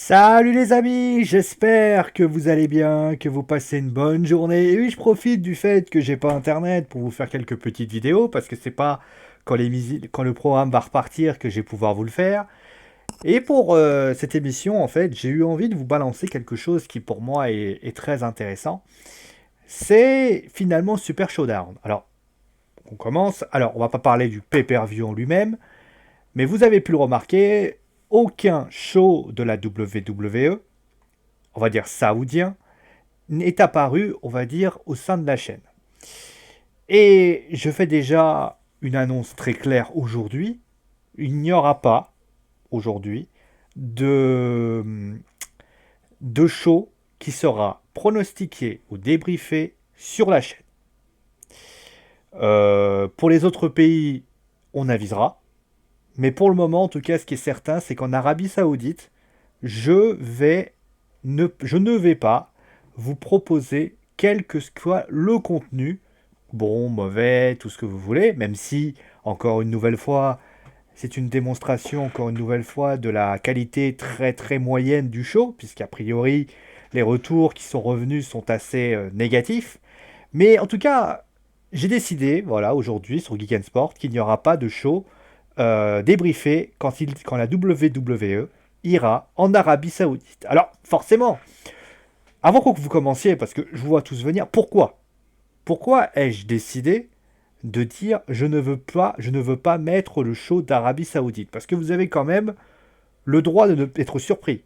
Salut les amis, j'espère que vous allez bien, que vous passez une bonne journée. Et oui, je profite du fait que j'ai pas internet pour vous faire quelques petites vidéos parce que c'est pas quand le programme va repartir que je vais pouvoir vous le faire. Et pour cette émission, en fait, j'ai eu envie de vous balancer quelque chose qui pour moi est très intéressant. C'est finalement Super Showdown. Alors, on commence. Alors, on va pas parler du pay-per-view en lui-même, mais vous avez pu le remarquer, aucun show de la WWE, on va dire saoudien, est apparu, on va dire, au sein de la chaîne. Et je fais déjà une annonce très claire aujourd'hui. Il n'y aura pas, aujourd'hui, de, de show qui sera pronostiqué ou débriefé sur la chaîne. Pour les autres pays, on avisera. Mais pour le moment, en tout cas, ce qui est certain, c'est qu'en Arabie Saoudite, je ne vais pas vous proposer quel que soit le contenu, bon, mauvais, tout ce que vous voulez, même si, encore une nouvelle fois, c'est une démonstration, encore une nouvelle fois, de la qualité très très moyenne du show, puisqu'a priori, les retours qui sont revenus sont assez négatifs. Mais en tout cas, j'ai décidé, voilà, aujourd'hui sur Geek and Sport, qu'il n'y aura pas de show débriefé quand la WWE ira en Arabie Saoudite. Alors, forcément, avant que vous commenciez, parce que je vous vois tous venir, pourquoi ai-je décidé de dire je ne veux pas mettre le show d'Arabie Saoudite? Parce que vous avez quand même le droit d'être surpris.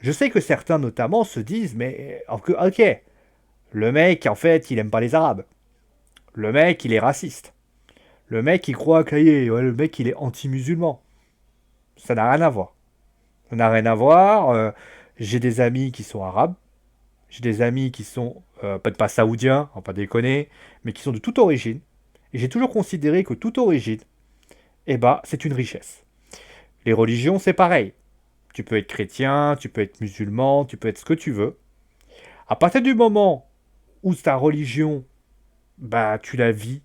Je sais que certains notamment se disent, mais ok, le mec en fait il aime pas les Arabes. Le mec il est raciste. Le mec il croit que le mec il est anti-musulman. Ça n'a rien à voir. Ça n'a rien à voir. J'ai des amis qui sont arabes. J'ai des amis qui sont peut-être pas saoudiens, on va pas déconner, mais qui sont de toute origine. Et j'ai toujours considéré que toute origine, eh ben, c'est une richesse. Les religions, c'est pareil. Tu peux être chrétien, tu peux être musulman, tu peux être ce que tu veux. À partir du moment où ta religion, bah, tu la vis,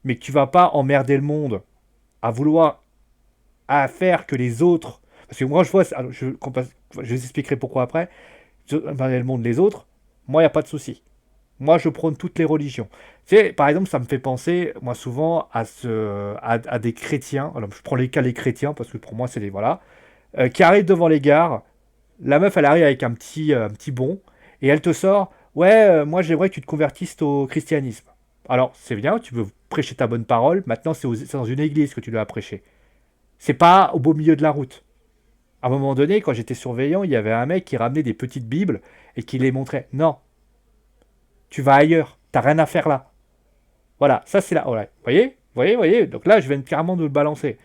mais que tu vas pas emmerder le monde à vouloir à faire que les autres. Parce que moi, je vois, je vous expliquerai pourquoi après. Emmerder le monde, les autres, moi, il n'y a pas de souci. Moi, je prône toutes les religions. Tu sais, par exemple, ça me fait penser, moi, souvent, à des chrétiens. Alors, je prends les cas des chrétiens, parce que pour moi, c'est des. Voilà. Qui arrivent devant les gares. La meuf, elle arrive avec un petit bon. Et elle te sort. Ouais, moi, j'aimerais que tu te convertisses au christianisme. Alors, c'est bien, tu veux prêcher ta bonne parole. Maintenant, c'est dans une église que tu dois prêcher. C'est pas au beau milieu de la route. À un moment donné, quand j'étais surveillant, il y avait un mec qui ramenait des petites bibles et qui les montrait. Non, tu vas ailleurs. T'as rien à faire là. Voilà, ça c'est là. Voilà. Vous voyez. Donc là, je viens carrément de le balancer.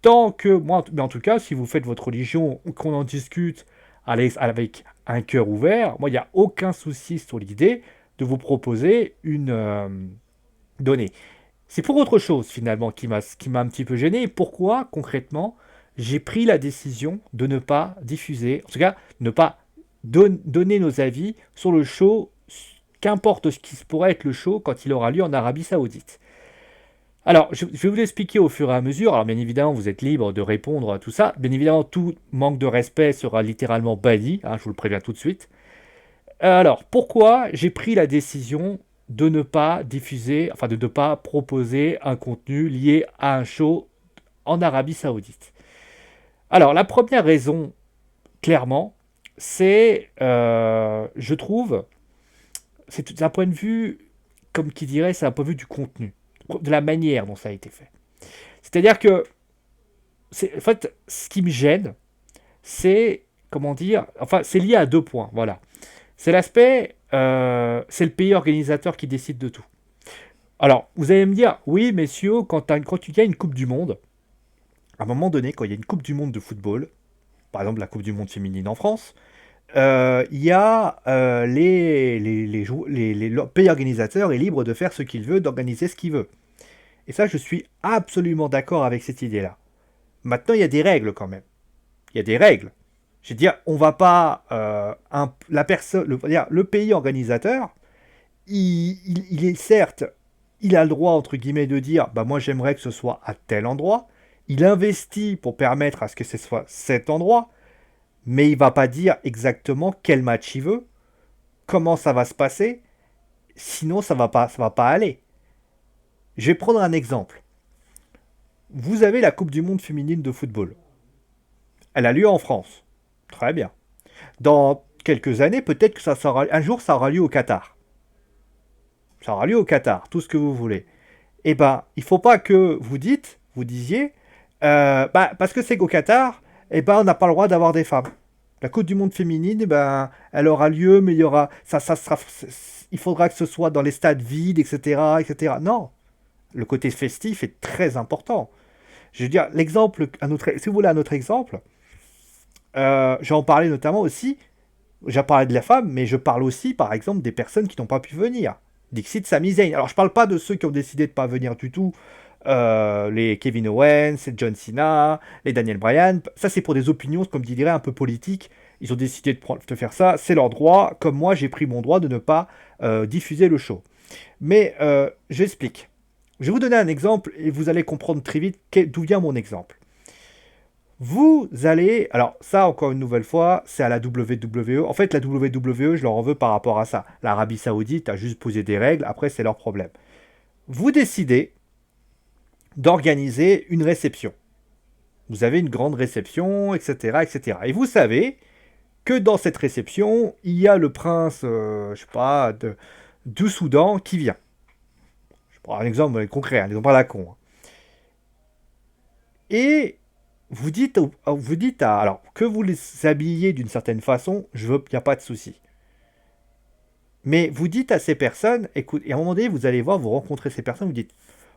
Tant que moi, mais en tout cas, si vous faites votre religion ou qu'on en discute avec un cœur ouvert, moi, il n'y a aucun souci sur l'idée de vous proposer une donnée. C'est pour autre chose finalement qui m'a un petit peu gêné. Pourquoi concrètement j'ai pris la décision de ne pas diffuser, en tout cas ne pas donner nos avis sur le show, qu'importe ce qui pourrait être le show quand il aura lieu en Arabie Saoudite. Alors, je vais vous l'expliquer au fur et à mesure. Alors, bien évidemment, vous êtes libre de répondre à tout ça. Bien évidemment, tout manque de respect sera littéralement banni. Hein, je vous le préviens tout de suite. Alors, pourquoi j'ai pris la décision de ne pas diffuser, enfin de ne pas proposer un contenu lié à un show en Arabie Saoudite? Alors, la première raison, clairement, c'est, je trouve, c'est d'un point de vue, comme qui dirait, c'est un point de vue du contenu, de la manière dont ça a été fait. C'est-à-dire que, en fait, ce qui me gêne, c'est, comment dire, enfin, c'est lié à deux points, voilà. C'est l'aspect, c'est le pays organisateur qui décide de tout. Alors, vous allez me dire, oui, messieurs, quand tu gagnes une Coupe du Monde, à un moment donné, quand il y a une Coupe du Monde de football, par exemple la Coupe du Monde féminine en France, il y a le pays organisateur est libre de faire ce qu'il veut, d'organiser ce qu'il veut. Et ça, je suis absolument d'accord avec cette idée-là. Maintenant, il y a des règles quand même. Il y a des règles. Je veux dire, on va pas la personne, le pays organisateur, il est certes, il a le droit entre guillemets de dire, bah moi j'aimerais que ce soit à tel endroit. Il investit pour permettre à ce que ce soit cet endroit, mais il va pas dire exactement quel match il veut, comment ça va se passer, sinon ça va pas aller. Je vais prendre un exemple. Vous avez la Coupe du Monde féminine de football. Elle a lieu en France. Très bien. Dans quelques années, peut-être que un jour, ça aura lieu au Qatar. Ça aura lieu au Qatar, tout ce que vous voulez. Eh ben, il faut pas que vous disiez, parce que c'est qu'au Qatar, eh ben, on n'a pas le droit d'avoir des femmes. La Coupe du Monde féminine, eh ben, elle aura lieu, mais il y aura, il faudra que ce soit dans les stades vides, etc., etc. Non, le côté festif est très important. Je veux dire, l'exemple, si vous voulez un autre exemple, je vais en parler notamment aussi. J'ai parlé de la femme, mais je parle aussi, par exemple, des personnes qui n'ont pas pu venir. Dixit Sami Zayn. Alors, je parle pas de ceux qui ont décidé de pas venir du tout. Les Kevin Owens, les John Cena, les Daniel Bryan. Ça, c'est pour des opinions, comme je dirais, un peu politiques. Ils ont décidé de faire ça. C'est leur droit. Comme moi, j'ai pris mon droit de ne pas diffuser le show. Mais j'explique. Je vais vous donner un exemple et vous allez comprendre très vite d'où vient mon exemple. Vous allez, alors ça encore une nouvelle fois, c'est à la WWE. En fait, la WWE, je leur en veux par rapport à ça. L'Arabie Saoudite a juste posé des règles, après c'est leur problème. Vous décidez d'organiser une réception. Vous avez une grande réception, etc., etc. Et vous savez que dans cette réception, il y a le prince, je sais pas, du Soudan qui vient. Je prends un exemple concret, un exemple à la con. Et vous dites alors que vous les habillez d'une certaine façon, il n'y a pas de souci. Mais vous dites à ces personnes, écoute, et à un moment donné, vous allez voir, vous rencontrez ces personnes, vous dites,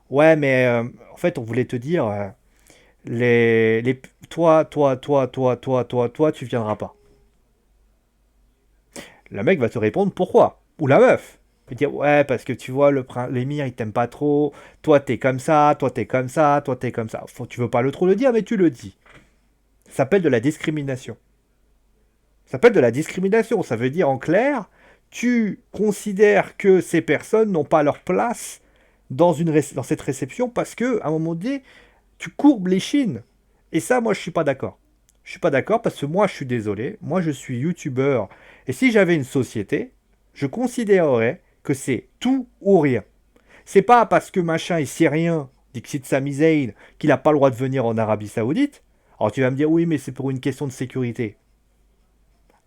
ouais, mais en fait, on voulait te dire, toi, tu viendras pas. Le mec va te répondre pourquoi, ou la meuf. Il va dire, ouais, parce que tu vois, l'émir, il t'aime pas trop, toi, t'es comme ça, toi, t'es comme ça, toi, t'es comme ça. Tu veux pas trop le dire, mais tu le dis. Ça s'appelle de la discrimination. Ça s'appelle de la discrimination. Ça veut dire en clair, tu considères que ces personnes n'ont pas leur place dans cette réception parce que, à un moment donné, tu courbes les chines. Et ça, moi, je suis pas d'accord. Je suis pas d'accord parce que moi, je suis désolé. Moi, je suis youtubeur. Et si j'avais une société, je considérerais que c'est tout ou rien. C'est pas parce que machin est syrien, Dixit Sami Zayn, qu'il n'a pas le droit de venir en Arabie Saoudite. Alors tu vas me dire, oui, mais c'est pour une question de sécurité.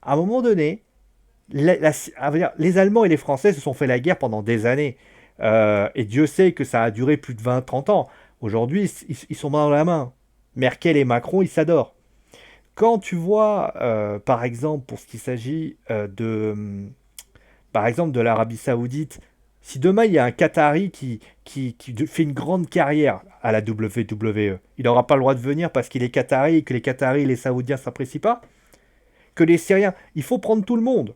À un moment donné, les Allemands et les Français se sont fait la guerre pendant des années. Et Dieu sait que ça a duré plus de 20-30 ans. Aujourd'hui, ils sont main dans la main. Merkel et Macron, ils s'adorent. Quand tu vois, par exemple, pour ce qui s'agit par exemple, de l'Arabie Saoudite, si demain il y a un Qatari qui fait une grande carrière à la WWE, il n'aura pas le droit de venir parce qu'il est Qatari et que les Qataris et les Saoudiens ne s'apprécient pas. Que les Syriens, il faut prendre tout le monde.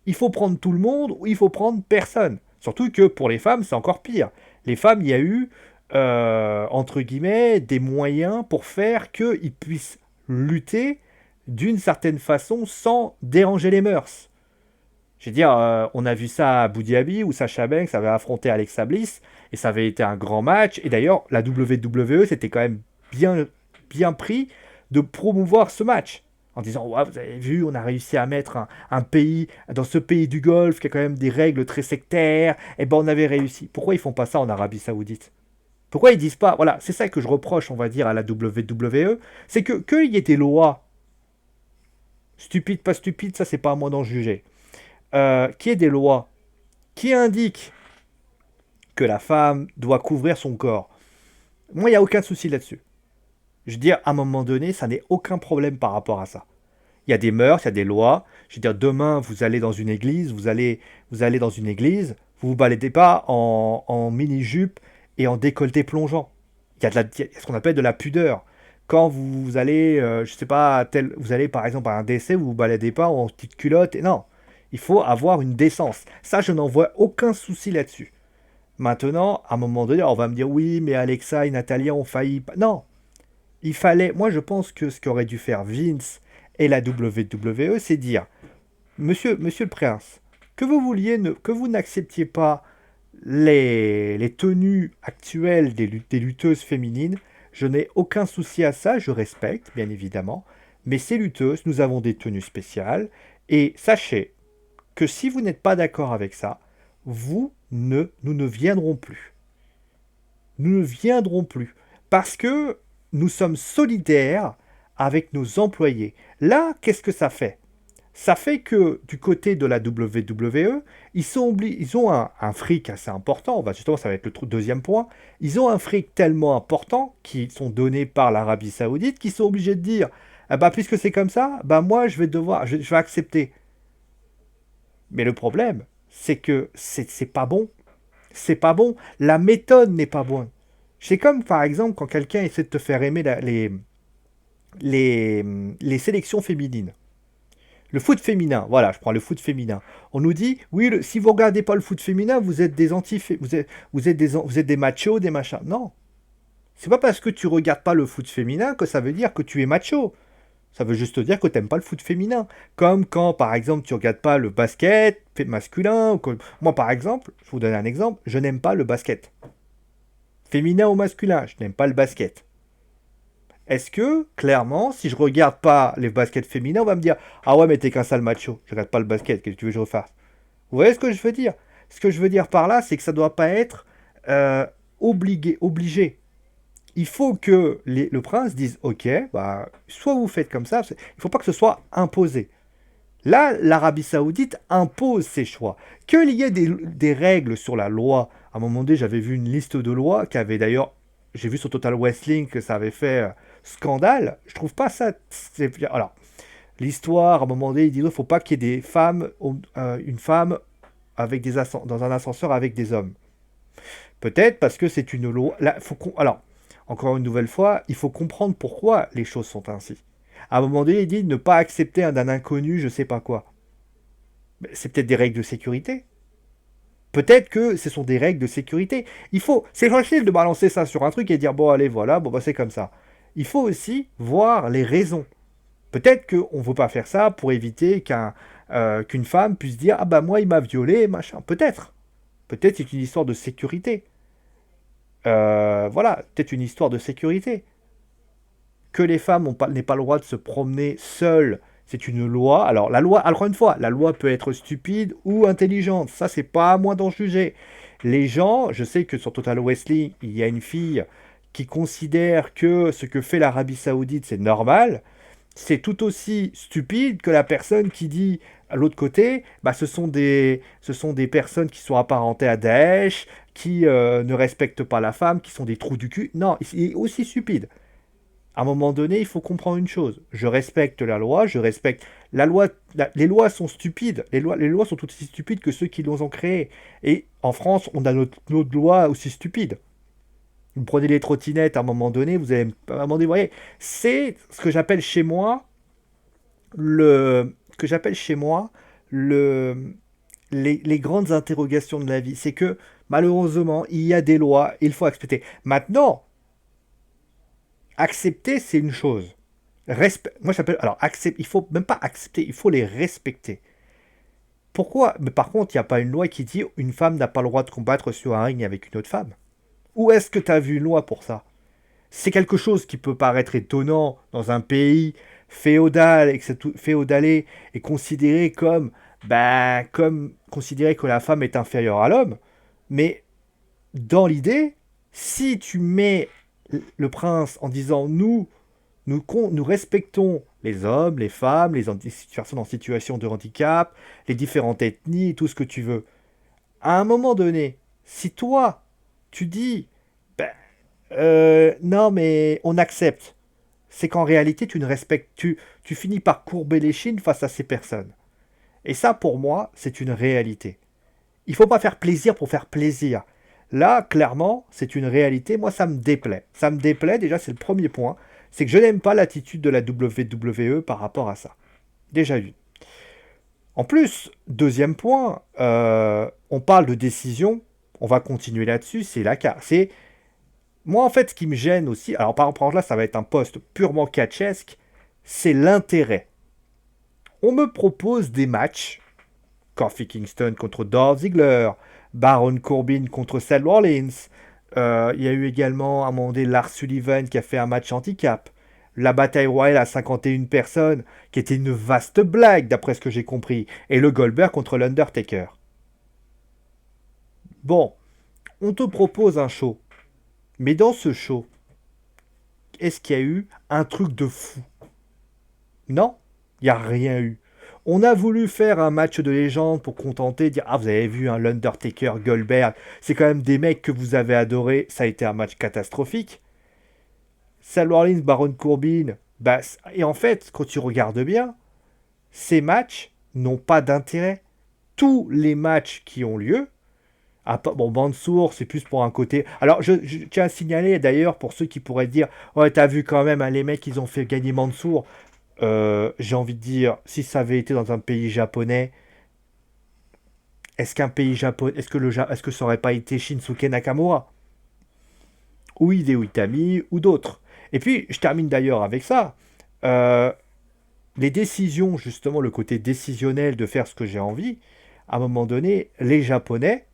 Il faut prendre tout le monde ou il faut prendre personne. Surtout que pour les femmes, c'est encore pire. Les femmes, il y a eu, entre guillemets, des moyens pour faire qu'ils puissent lutter d'une certaine façon sans déranger les mœurs. Je veux dire, on a vu ça à Abu Dhabi où Sacha Banks avait affronté Alexa Bliss et ça avait été un grand match. Et d'ailleurs, la WWE s'était quand même bien pris de promouvoir ce match en disant ouais, vous avez vu, on a réussi à mettre un pays dans ce pays du Golfe qui a quand même des règles très sectaires. Et ben on avait réussi. Pourquoi ils font pas ça en Arabie Saoudite? Pourquoi ils disent pas voilà, c'est ça que je reproche, on va dire, à la WWE, c'est que qu'il y ait des lois stupides, pas stupides, ça c'est pas à moi d'en juger. Qu'il y ait des lois qui indiquent que la femme doit couvrir son corps. Moi, il n'y a aucun souci là-dessus. Je veux dire, à un moment donné, ça n'est aucun problème par rapport à ça. Il y a des mœurs, il y a des lois. Je veux dire, demain, vous allez dans une église, vous allez dans une église, vous vous baladez pas en mini-jupe et en décolleté plongeant. Il y a ce qu'on appelle de la pudeur. Quand vous allez, je sais pas, vous allez par exemple à un décès, vous vous baladez pas en petite culotte. Non, il faut avoir une décence. Ça, je n'en vois aucun souci là-dessus. Maintenant, à un moment donné, on va me dire oui, mais Alexa et Natalia ont failli. Non, il fallait. Moi, je pense que ce qu'aurait dû faire Vince et la WWE, c'est dire Monsieur le Prince, que vous n'acceptiez pas les tenues actuelles des lutteuses féminines, je n'ai aucun souci à ça, je respecte, bien évidemment, mais ces lutteuses, nous avons des tenues spéciales, et sachez que si vous n'êtes pas d'accord avec ça, nous ne viendrons plus. Nous ne viendrons plus. Parce que nous sommes solidaires avec nos employés. Là, qu'est-ce que ça fait? Ça fait que du côté de la WWE, ils ont un fric assez important. Justement, ça va être le deuxième point. Ils ont un fric tellement important qui sont donnés par l'Arabie Saoudite qu'ils sont obligés de dire, ah bah, puisque c'est comme ça, bah moi je vais accepter. Mais le problème, c'est que c'est pas bon. C'est pas bon. La méthode n'est pas bonne. C'est comme par exemple quand quelqu'un essaie de te faire aimer les, les sélections féminines. Le foot féminin, voilà, je prends le foot féminin. On nous dit, oui, si vous regardez pas le foot féminin, vous êtes des vous êtes des machos, des machins. Non, c'est pas parce que tu regardes pas le foot féminin que ça veut dire que tu es macho. Ça veut juste dire que t'aimes pas le foot féminin. Comme quand, par exemple, tu regardes pas le basket masculin. Moi, par exemple, je vous donne un exemple, je n'aime pas le basket. Féminin ou masculin, je n'aime pas le basket. Est-ce que, clairement, si je regarde pas les baskets féminins, on va me dire ah ouais, mais t'es qu'un sale macho, je regarde pas le basket, qu'est-ce que tu veux que je refasse? Vous voyez ce que je veux dire? Ce que je veux dire par là, c'est que ça doit pas être euh, obligé. Il faut que le prince dise ok, bah, soit vous faites comme ça, il faut pas que ce soit imposé. Là, l'Arabie Saoudite impose ses choix. Qu'il y ait des règles sur la loi. À un moment donné, j'avais vu une liste de lois qui avait d'ailleurs, j'ai vu sur Total Wrestling que ça avait fait scandale. Je trouve pas ça. Alors, l'histoire, à un moment donné, il dit il ne faut pas qu'il y ait des femmes, une femme avec dans un ascenseur avec des hommes. Peut-être parce que c'est une loi. Là, alors, encore une nouvelle fois, il faut comprendre pourquoi les choses sont ainsi. À un moment donné, il dit ne pas accepter d'un inconnu, je sais pas quoi. C'est peut-être des règles de sécurité. Peut-être que ce sont des règles de sécurité. C'est facile de balancer ça sur un truc et dire bon allez voilà, bon bah c'est comme ça. Il faut aussi voir les raisons. Peut-être qu'on ne veut pas faire ça pour éviter qu'une femme puisse dire ah bah moi il m'a violé machin. Peut-être. Peut-être c'est une histoire de sécurité. Voilà, peut-être une histoire de sécurité. Que les femmes n'aient pas le droit de se promener seules, c'est une loi. Alors la loi, encore une fois, la loi peut être stupide ou intelligente. Ça, c'est pas à moi d'en juger. Les gens, je sais que sur Total Wrestling, il y a une fille qui considère que ce que fait l'Arabie Saoudite, c'est normal. C'est tout aussi stupide que la personne qui dit à l'autre côté, bah, ce sont des personnes qui sont apparentées à Daesh, qui ne respectent pas la femme, qui sont des trous du cul. Non, il est aussi stupide. À un moment donné, il faut comprendre une chose. Je respecte la loi, je respecte la loi. Les lois sont stupides. Les lois sont aussi stupides que ceux qui les ont créées. Et en France, on a notre loi aussi stupide. Vous prenez les trottinettes, à un moment donné, vous allez à un moment donné, vous voyez, c'est ce que j'appelle chez moi ce que j'appelle chez moi le les grandes interrogations de la vie. C'est que malheureusement, il y a des lois, il faut accepter. Maintenant, accepter, c'est une chose. Moi, j'appelle. Alors, il faut même pas accepter, il faut les respecter. Pourquoi? Mais par contre, il n'y a pas une loi qui dit une femme n'a pas le droit de combattre sur un ring avec une autre femme. Où est-ce que tu as vu une loi pour ça? C'est quelque chose qui peut paraître étonnant dans un pays féodal et que féodalé et considéré comme, bah, comme considérer que la femme est inférieure à l'homme. Mais dans l'idée, si tu mets le prince en disant nous respectons les hommes, les femmes, les personnes en situation de handicap, les différentes ethnies, tout ce que tu veux. À un moment donné, si toi, tu dis, ben, non mais on accepte, c'est qu'en réalité tu ne respectes, tu finis par courber les chines face à ces personnes. Et ça pour moi, c'est une réalité. Il faut pas faire plaisir pour faire plaisir. Là, clairement, c'est une réalité. Moi, ça me déplaît. Ça me déplaît, déjà, c'est le premier point. C'est que je n'aime pas l'attitude de la WWE par rapport à ça. Déjà une. En plus, deuxième point, on parle de décision. On va continuer là-dessus. C'est la carte. C'est moi, en fait, ce qui me gêne aussi. Alors, par exemple, là, ça va être un poste purement catchesque. C'est l'intérêt. On me propose des matchs. Kofi Kingston contre Dolph Ziggler, Baron Corbin contre Seth Rollins. Il y a eu également à un moment donné Lars Sullivan qui a fait un match handicap. La bataille royale à 51 personnes, qui était une vaste blague, d'après ce que j'ai compris. Et le Goldberg contre l'Undertaker. Bon, on te propose un show. Mais dans ce show, est-ce qu'il y a eu un truc de fou? Non, il n'y a rien eu. On a voulu faire un match de légende pour contenter, dire ah vous avez vu un l'Undertaker, Goldberg, c'est quand même des mecs que vous avez adorés, ça a été un match catastrophique. Seth Rollins, Baron Corbin, bah, et en fait quand tu regardes bien, ces matchs n'ont pas d'intérêt. Tous les matchs qui ont lieu, bon, Mansour, c'est plus pour un côté. Alors, je tiens à signaler d'ailleurs pour ceux qui pourraient dire ouais, t'as vu quand même, hein, les mecs, ils ont fait gagner Mansour. J'ai envie de dire, si ça avait été dans un pays japonais, est-ce qu'un pays japonais, est-ce que ça aurait pas été Shinsuke Nakamura ou Hideo Itami ou d'autres? Et puis, je termine d'ailleurs avec ça. Euh, les décisions, justement, le côté décisionnel de faire ce que j'ai envie, à un moment donné, les Japonais,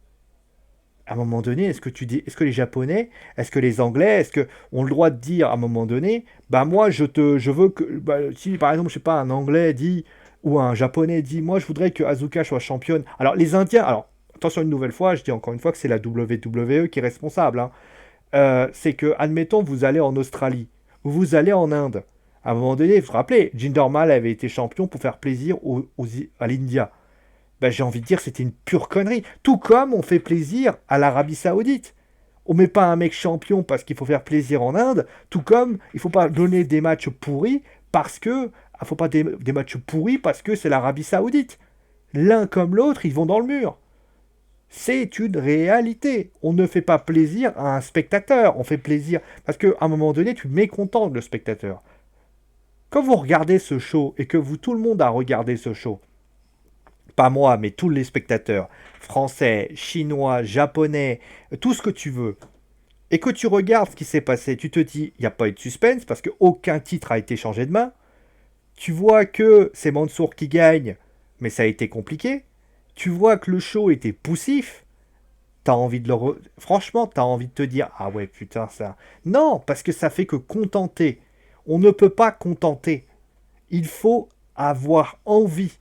à un moment donné, est-ce que les Japonais, est-ce que les Anglais, est-ce que ont le droit de dire à un moment donné, bah moi je veux que, bah, si par exemple je sais pas un Anglais dit ou un Japonais dit, moi je voudrais que Asuka soit championne. Alors les Indiens, alors attention une nouvelle fois, je dis encore une fois que c'est la WWE qui est responsable. Hein. C'est que admettons vous allez en Australie ou vous allez en Inde. À un moment donné, vous vous rappelez, Jinder Mahal avait été champion pour faire plaisir à l'India. Ben, j'ai envie de dire c'était une pure connerie. Tout comme on fait plaisir à l'Arabie Saoudite. On met pas un mec champion parce qu'il faut faire plaisir en Inde, tout comme il faut pas donner des matchs pourris parce que faut pas des matchs pourris parce que c'est l'Arabie Saoudite. L'un comme l'autre, ils vont dans le mur. C'est une réalité. On ne fait pas plaisir à un spectateur, on fait plaisir parce qu'à un moment donné, tu mécontentes le spectateur. Quand vous regardez ce show et que tout le monde a regardé ce show, pas moi, mais tous les spectateurs, français, chinois, japonais, tout ce que tu veux, et que tu regardes ce qui s'est passé, tu te dis, il n'y a pas eu de suspense parce qu'aucun titre a été changé de main. Tu vois que c'est Mansour qui gagne, mais ça a été compliqué. Tu vois que le show était poussif. T'as envie de Franchement, t'as envie de te dire, ah ouais, putain, ça. Non, parce que ça fait que contenter. On ne peut pas contenter. Il faut avoir envie.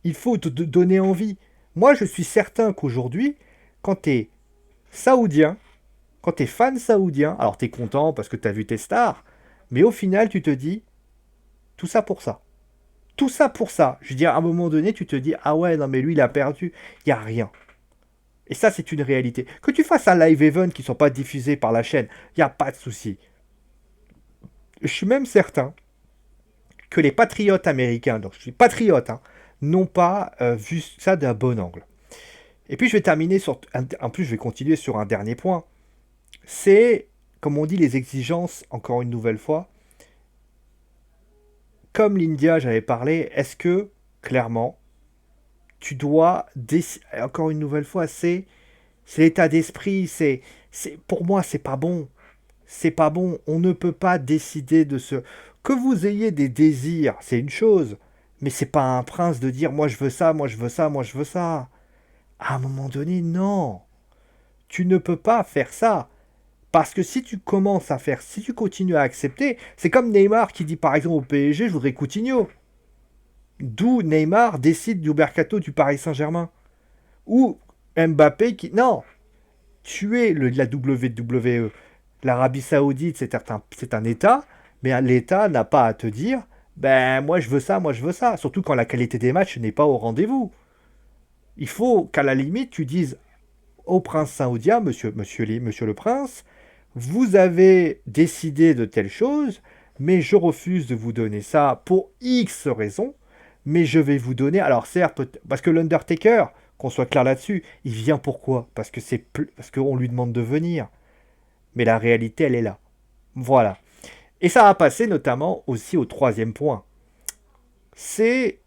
Il faut te donner envie. Moi, je suis certain qu'aujourd'hui, quand tu es saoudien, quand tu es fan saoudien, alors tu es content parce que tu as vu tes stars, mais au final, tu te dis, tout ça pour ça. Tout ça pour ça. Je veux dire, à un moment donné, tu te dis, ah ouais, non, mais lui, il a perdu. Il n'y a rien. Et ça, c'est une réalité. Que tu fasses un live event qui ne soit pas diffusé par la chaîne, il n'y a pas de souci. Je suis même certain que les patriotes américains, donc je suis patriote, hein, n'ont pas vu ça d'un bon angle. Et puis je vais terminer sur... En plus, je vais continuer sur un dernier point. C'est, comme on dit, les exigences, encore une nouvelle fois. Comme l'India, j'avais parlé, est-ce que, clairement, tu dois... Encore une nouvelle fois, c'est l'état d'esprit, pour moi, c'est pas bon. C'est pas bon. On ne peut pas décider de ce... Que vous ayez des désirs, c'est une chose. Mais c'est pas un prince de dire, moi je veux ça, moi je veux ça, moi je veux ça. À un moment donné, non. Tu ne peux pas faire ça. Parce que si tu commences à faire, si tu continues à accepter, c'est comme Neymar qui dit par exemple au PSG, je voudrais Coutinho. D'où Neymar décide du mercato du Paris Saint-Germain. Ou Mbappé qui... Non, tu es la WWE. L'Arabie Saoudite, c'est un État, mais l'État n'a pas à te dire, ben moi je veux ça, moi je veux ça. Surtout quand la qualité des matchs n'est pas au rendez-vous. Il faut qu'à la limite tu dises au prince saoudien, monsieur le prince, vous avez décidé de telle chose, mais je refuse de vous donner ça pour X raisons, mais je vais vous donner, alors certes, parce que l'Undertaker, qu'on soit clair là-dessus, il vient pourquoi? Parce qu'on lui demande de venir. Mais la réalité, elle est là. Voilà. Et ça va passer notamment aussi au troisième point. C'est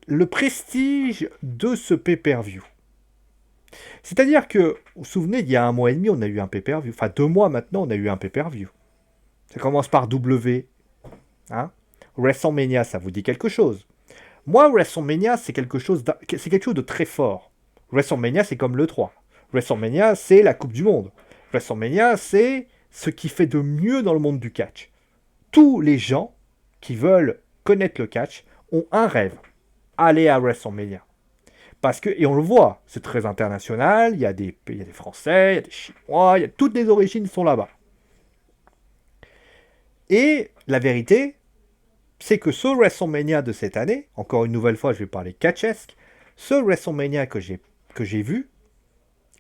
le prestige de ce pay-per-view. C'est-à-dire que, vous vous souvenez, il y a un mois et demi, on a eu un pay-per-view. Enfin, 2 mois maintenant, on a eu un pay-per-view. Ça commence par W. Hein. WrestleMania, ça vous dit quelque chose. Moi, WrestleMania, c'est quelque chose de très fort. WrestleMania, c'est comme l'E3. WrestleMania, c'est la Coupe du Monde. WrestleMania, c'est ce qui fait de mieux dans le monde du catch. tous les gens qui veulent connaître le catch ont un rêve, aller à WrestleMania. Parce que, et on le voit, c'est très international, il y a des Français, il y a des Chinois, toutes les origines sont là-bas. Et la vérité, c'est que ce WrestleMania de cette année, encore une nouvelle fois, je vais parler catchesque, ce WrestleMania que j'ai vu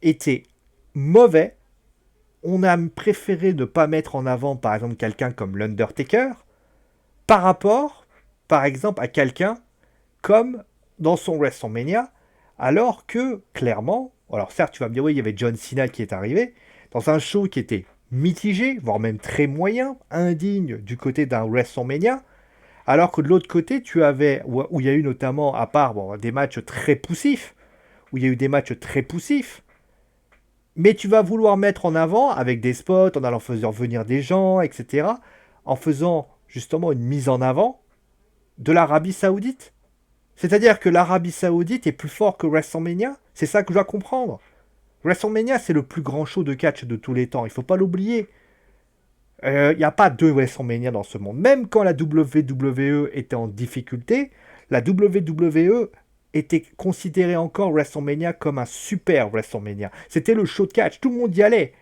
était mauvais. On a préféré ne pas mettre en avant, par exemple, quelqu'un comme l'Undertaker, par rapport, par exemple, à quelqu'un comme dans son WrestleMania, alors que, clairement, alors certes, tu vas me dire, oui, il y avait John Cena qui est arrivé, dans un show qui était mitigé, voire même très moyen, indigne du côté d'un WrestleMania, alors que de l'autre côté, tu avais, où il y a eu notamment, à part des matchs très poussifs, où il y a eu des matchs très poussifs, mais tu vas vouloir mettre en avant, avec des spots, en allant faisant venir des gens, etc., en faisant justement une mise en avant de l'Arabie Saoudite. C'est-à-dire que l'Arabie Saoudite est plus fort que WrestleMania. C'est ça que je dois comprendre. WrestleMania, c'est le plus grand show de catch de tous les temps. Il ne faut pas l'oublier. Il n'y a pas deux WrestleMania dans ce monde. Même quand la WWE était en difficulté, la WWE était considérée encore WrestleMania comme un super WrestleMania. C'était le show de catch. Tout le monde y allait.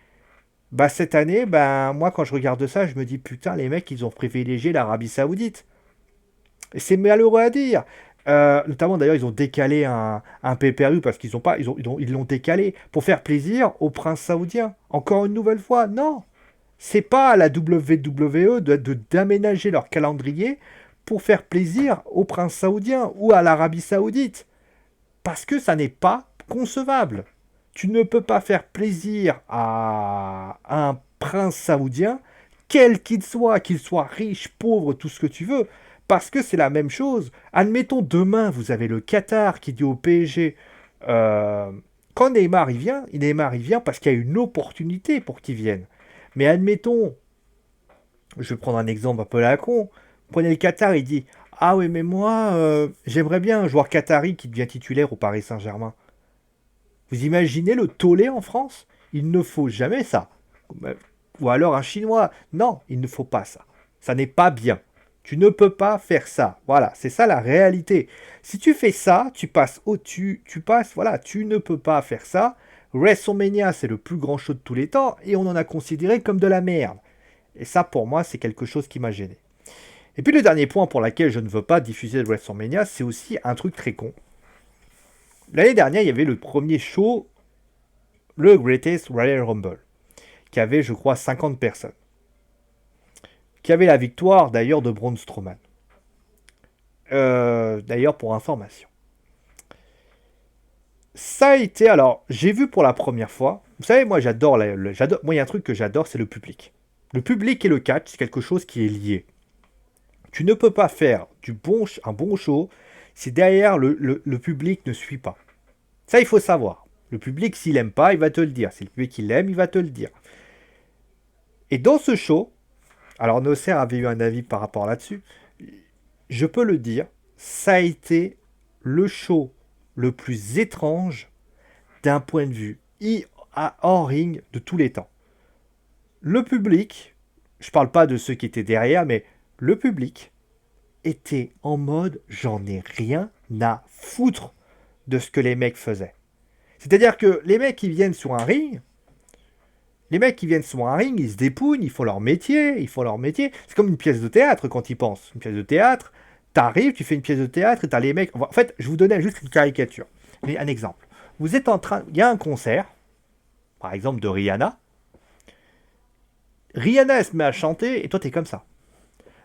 Bah cette année, moi quand je regarde ça, je me dis putain, les mecs, ils ont privilégié l'Arabie Saoudite. Et c'est malheureux à dire. Notamment d'ailleurs, ils ont décalé un pay-per-view parce ils l'ont décalé pour faire plaisir au prince saoudien. Encore une nouvelle fois, non. C'est pas à la WWE d'aménager leur calendrier pour faire plaisir au prince saoudien ou à l'Arabie Saoudite. Parce que ça n'est pas concevable. Tu ne peux pas faire plaisir à un prince saoudien, quel qu'il soit riche, pauvre, tout ce que tu veux, parce que c'est la même chose. Admettons, demain, vous avez le Qatar qui dit au PSG, quand Neymar il vient parce qu'il y a une opportunité pour qu'il vienne. Mais admettons, je vais prendre un exemple un peu à la con, prenez le Qatar, il dit, ah oui, mais moi, j'aimerais bien un joueur qatari qui devient titulaire au Paris Saint-Germain. Vous imaginez le tollé en France? Il ne faut jamais ça. Ou alors un Chinois. Non, il ne faut pas ça. Ça n'est pas bien. Tu ne peux pas faire ça. Voilà, c'est ça la réalité. Si tu fais ça, tu passes au-dessus. Voilà, tu ne peux pas faire ça. WrestleMania, c'est le plus grand show de tous les temps et on en a considéré comme de la merde. Et ça, pour moi, c'est quelque chose qui m'a gêné. Et puis le dernier point pour lequel je ne veux pas diffuser de WrestleMania, c'est aussi un truc très con. L'année dernière, il y avait le premier show, le Greatest Royal Rumble, qui avait, je crois, 50 personnes. Qui avait la victoire, d'ailleurs, de Braun Strowman. D'ailleurs, pour information. Ça a été, alors, j'ai vu pour la première fois, vous savez, moi, moi, il y a un truc que j'adore, c'est le public. Le public et le catch, c'est quelque chose qui est lié. Tu ne peux pas faire un bon show si derrière le public ne suit pas. Ça, il faut savoir. Le public, s'il aime pas, il va te le dire. Si le public, il l'aime, il va te le dire. Et dans ce show, alors Nosser avait eu un avis par rapport là-dessus, je peux le dire, ça a été le show le plus étrange d'un point de vue hors ring de tous les temps. Le public, je parle pas de ceux qui étaient derrière, mais le public était en mode j'en ai rien à foutre de ce que les mecs faisaient. C'est-à-dire que les mecs qui viennent sur un ring, ils se dépouillent, ils font leur métier. C'est comme une pièce de théâtre quand ils pensent. Une pièce de théâtre, t'arrives, tu fais une pièce de théâtre et t'as les mecs. En fait, je vous donnais juste une caricature. Mais un exemple. Vous êtes en train. Il y a un concert, par exemple de Rihanna. Rihanna, elle se met à chanter et toi, t'es comme ça.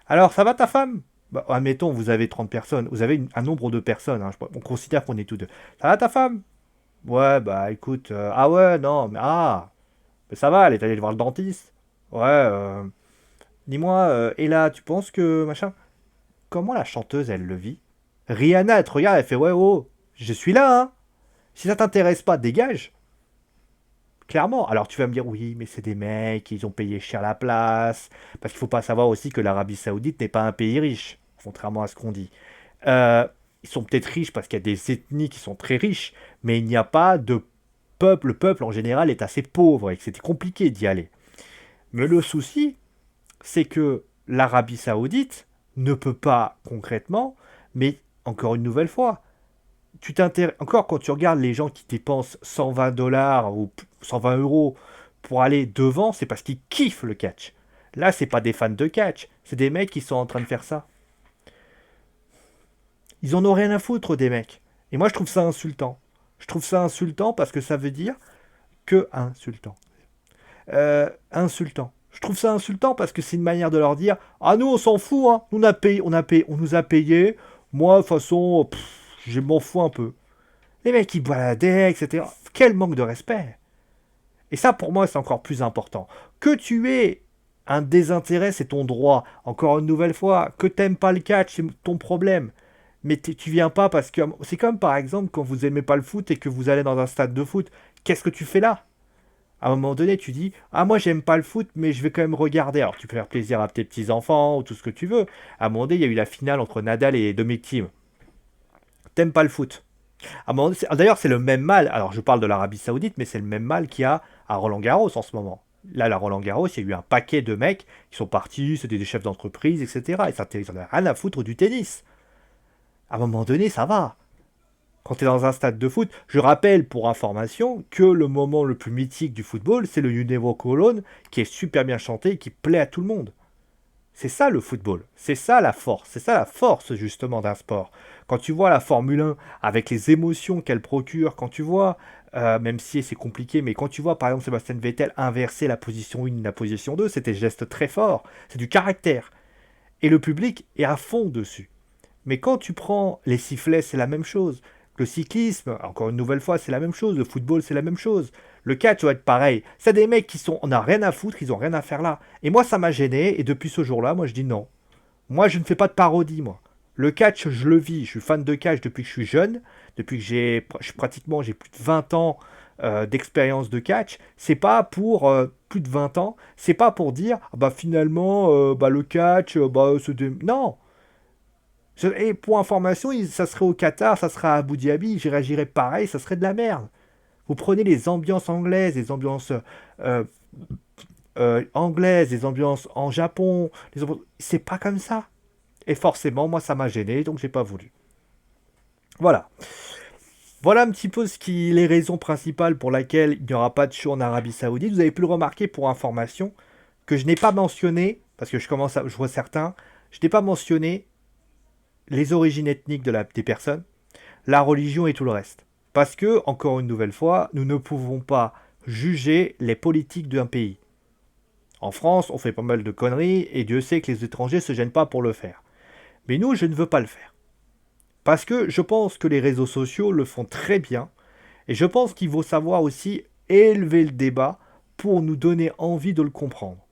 Alors, ça va ta femme? Admettons, vous avez 30 personnes. Vous avez un nombre de personnes. Hein, on considère qu'on est tous deux. Ça va ta femme? Ouais, écoute. Ah ouais, non, mais ah. Mais ça va, elle est allée voir le dentiste. Ouais, dis-moi, et là, tu penses que machin. Comment la chanteuse, elle le vit? Rihanna, elle te regarde, elle fait ouais, oh, je suis là, hein. Si ça t'intéresse pas, dégage. Clairement. Alors tu vas me dire, oui, mais c'est des mecs, ils ont payé cher la place. Parce qu'il faut pas savoir aussi que l'Arabie Saoudite n'est pas un pays riche, contrairement à ce qu'on dit. Euh, Ils sont peut-être riches parce qu'il y a des ethnies qui sont très riches, mais il n'y a pas de peuple. Le peuple en général est assez pauvre et que c'était compliqué d'y aller. Mais le souci, c'est que l'Arabie Saoudite ne peut pas concrètement, mais encore une nouvelle fois, encore quand tu regardes les gens qui dépensent 120 dollars ou 120 euros pour aller devant, c'est parce qu'ils kiffent le catch. Là, c'est pas des fans de catch, c'est des mecs qui sont en train de faire ça. Ils en ont rien à foutre des mecs. Et moi, je trouve ça insultant. Je trouve ça insultant parce que ça veut dire que insultant. Insultant. Je trouve ça insultant parce que c'est une manière de leur dire ah nous on s'en fout hein, nous on nous a payé. Moi de toute façon je m'en fous un peu. Les mecs qui baladaient etc. Quel manque de respect. Et ça pour moi c'est encore plus important. Que tu aies un désintérêt c'est ton droit. Encore une nouvelle fois que t'aimes pas le catch c'est ton problème. Mais tu viens pas parce que c'est comme par exemple quand vous aimez pas le foot et que vous allez dans un stade de foot. Qu'est-ce que tu fais là? À un moment donné, tu dis ah moi j'aime pas le foot, mais je vais quand même regarder. Alors tu peux faire plaisir à tes petits enfants ou tout ce que tu veux. À un moment donné, il y a eu la finale entre Nadal et Dominic Thiem. T'aimes pas le foot. À un moment donné, d'ailleurs, c'est le même mal. Alors je parle de l'Arabie Saoudite, mais c'est le même mal qu'il y a à Roland Garros en ce moment. Là, la Roland Garros, il y a eu un paquet de mecs qui sont partis, c'était des chefs d'entreprise, etc. Et ça, ils en ont rien à foutre du tennis. À un moment donné, ça va. Quand tu es dans un stade de foot, je rappelle pour information que le moment le plus mythique du football, c'est le You Never Walk Alone, qui est super bien chanté et qui plaît à tout le monde. C'est ça le football, c'est ça la force, c'est ça la force justement d'un sport. Quand tu vois la Formule 1 avec les émotions qu'elle procure, quand tu vois, même si c'est compliqué, mais quand tu vois par exemple Sébastien Vettel inverser la position 1 et la position 2, c'est des gestes très forts, c'est du caractère. Et le public est à fond dessus. Mais quand tu prends les sifflets, c'est la même chose. Le cyclisme, encore une nouvelle fois, c'est la même chose. Le football, c'est la même chose. Le catch doit être pareil. C'est des mecs qui sont, on n'a rien à foutre, ils ont rien à faire là. Et moi, ça m'a gêné. Et depuis ce jour-là, moi, je dis non. Moi, je ne fais pas de parodie, moi. Le catch, je le vis. Je suis fan de catch depuis que je suis jeune. Depuis que j'ai plus de 20 ans d'expérience de catch. C'est pas pour plus de 20 ans. C'est pas pour dire, ah bah finalement, bah le catch, non. Et pour information, ça serait au Qatar, ça serait à Abu Dhabi, j'y réagirais pareil, ça serait de la merde. Vous prenez les ambiances anglaises, les ambiances euh, anglaises, les ambiances en Japon, c'est pas comme ça. Et forcément, moi, ça m'a gêné, donc j'ai pas voulu. Voilà. Voilà un petit peu les raisons principales pour lesquelles il n'y aura pas de show en Arabie Saoudite. Vous avez pu le remarquer pour information que je n'ai pas mentionné, parce que je vois certains, je n'ai pas mentionné les origines ethniques des personnes, la religion et tout le reste. Parce que, encore une nouvelle fois, nous ne pouvons pas juger les politiques d'un pays. En France, on fait pas mal de conneries et Dieu sait que les étrangers ne se gênent pas pour le faire. Mais nous, je ne veux pas le faire. Parce que je pense que les réseaux sociaux le font très bien et je pense qu'il faut savoir aussi élever le débat pour nous donner envie de le comprendre.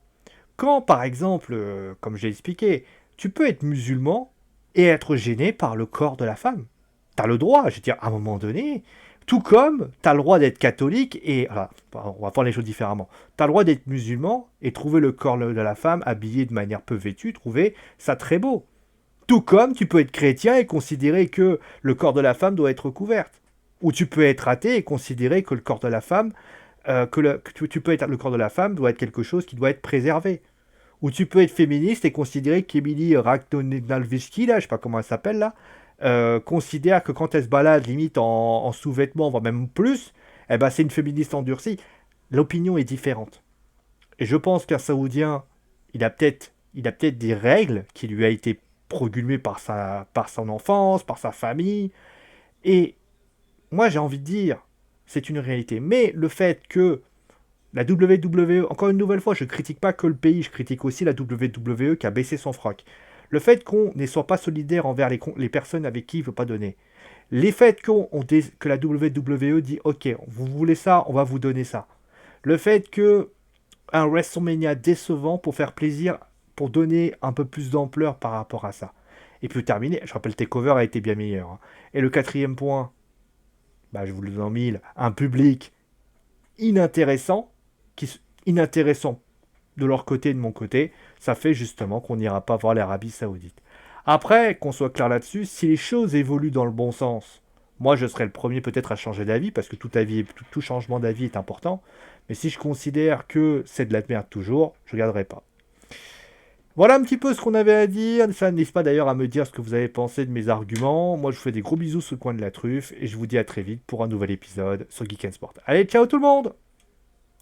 Quand, par exemple, comme j'ai expliqué, tu peux être musulman et être gêné par le corps de la femme. T'as le droit, je veux dire, à un moment donné, tout comme t'as le droit d'être catholique et... Alors, on va faire les choses différemment. T'as le droit d'être musulman et trouver le corps de la femme habillé de manière peu vêtue, trouver ça très beau. Tout comme tu peux être chrétien et considérer que le corps de la femme doit être couvert. Ou tu peux être athée et considérer que le corps de la femme, tu peux être le corps de la femme doit être quelque chose qui doit être préservé. Ou tu peux être féministe et considérer qu'Emily Ratajkowski, là, je sais pas comment elle s'appelle là, considère que quand elle se balade limite en sous-vêtements, voire même plus, eh ben c'est une féministe endurcie. L'opinion est différente. Et je pense qu'un Saoudien, il a peut-être des règles qui lui a été promulguées par son enfance, par sa famille. Et moi j'ai envie de dire, c'est une réalité. Mais le fait que la WWE, encore une nouvelle fois, je ne critique pas que le pays, je critique aussi la WWE qui a baissé son froc. Le fait qu'on ne soit pas solidaire envers les personnes avec qui il ne veut pas donner. Les faits que la WWE dit ok, vous voulez ça, on va vous donner ça. Le fait que un WrestleMania décevant pour faire plaisir, pour donner un peu plus d'ampleur par rapport à ça. Et puis terminer, je rappelle, Takeover a été bien meilleur. Hein. Et le quatrième point, bah, je vous le donne en mille, un public inintéressant, inintéressant de leur côté et de mon côté, ça fait justement qu'on n'ira pas voir l'Arabie Saoudite. Après, qu'on soit clair là-dessus, si les choses évoluent dans le bon sens, moi je serai le premier peut-être à changer d'avis, parce que tout changement d'avis est important, mais si je considère que c'est de la merde toujours, je ne garderai pas. Voilà un petit peu ce qu'on avait à dire. Ça, n'hésitez pas d'ailleurs à me dire ce que vous avez pensé de mes arguments. Moi, je vous fais des gros bisous sur le coin de la truffe et je vous dis à très vite pour un nouvel épisode sur Geek and Sport. Allez, ciao tout le monde!